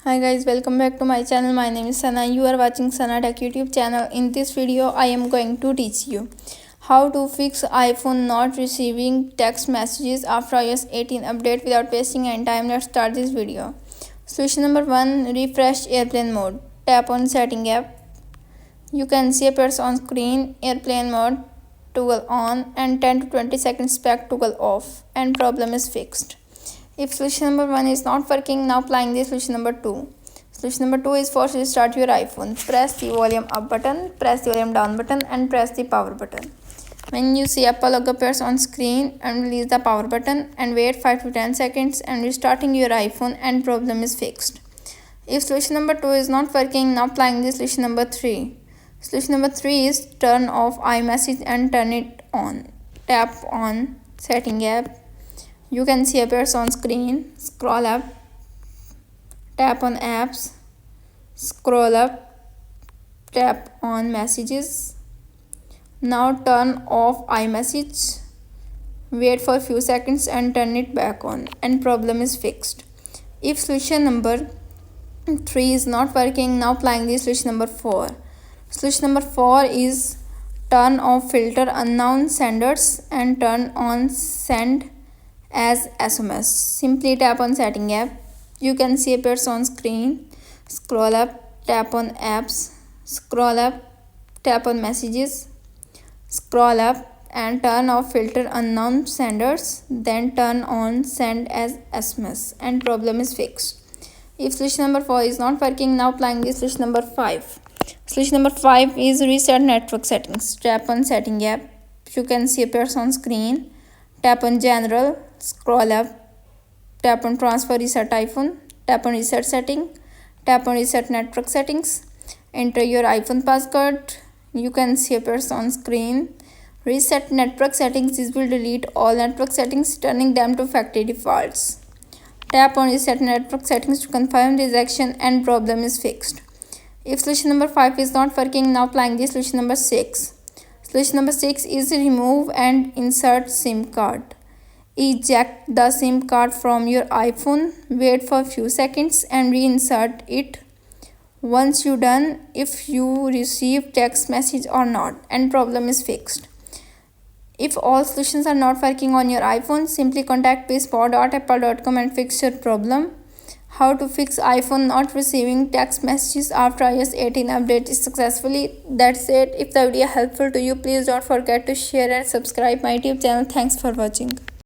Hi guys, welcome back to my channel. My name is Sana. You are watching Sana Tech YouTube channel. In this video, I am going to teach you how to fix iPhone not receiving text messages after iOS 18 update without wasting any time. Let's start this video. Solution number 1, refresh airplane mode. Tap on setting app. You can see appears on screen airplane mode toggle on and 10 to 20 seconds back toggle off and problem is fixed. If solution number 1 is not working, now applying the solution number 2. Solution number 2 is for restart your iPhone. Press the volume up button, press the volume down button and press the power button. When you see Apple logo appears on screen, and release the power button and wait 5 to 10 seconds and restarting your iPhone and problem is fixed. If solution number 2 is not working, now applying the solution number 3. Solution number 3 is turn off iMessage and turn it on. Tap on setting app. You can see appears on screen. Scroll up, tap on apps, scroll up, tap on messages. Now turn off iMessage, wait for a few seconds and turn it back on and problem is fixed. If solution number 3 is not working, now applying the solution number 4. Solution number 4 is turn off filter unknown senders and turn on send as SMS. Simply tap on setting app. You can see appears on screen. Scroll up, tap on apps, scroll up, tap on messages, scroll up and turn off filter unknown senders, then turn on send as SMS and problem is fixed. If solution number 4 is not working, now applying the solution number 5. Solution number 5 is reset network settings. Tap on setting app. You can see appears on screen. Tap on general, scroll up, tap on transfer reset iPhone, tap on reset setting, tap on reset network settings, enter your iPhone passcode. You can see appears on screen. Reset network settings. This will delete all network settings, turning them to factory defaults. Tap on reset network settings to confirm this action and problem is fixed. If solution number 5 is not working, now applying the solution number 6. Solution number 6 is remove and insert SIM card. Eject the SIM card from your iPhone, wait for a few seconds and reinsert it. Once you done, if you receive text message or not and problem is fixed. If all solutions are not working on your iPhone, simply contact support@apple.com and fix your problem. How to fix iPhone not receiving text messages after iOS 18 update successfully. That's it. If the video helpful to you, please don't forget to share and subscribe my YouTube channel. Thanks for watching.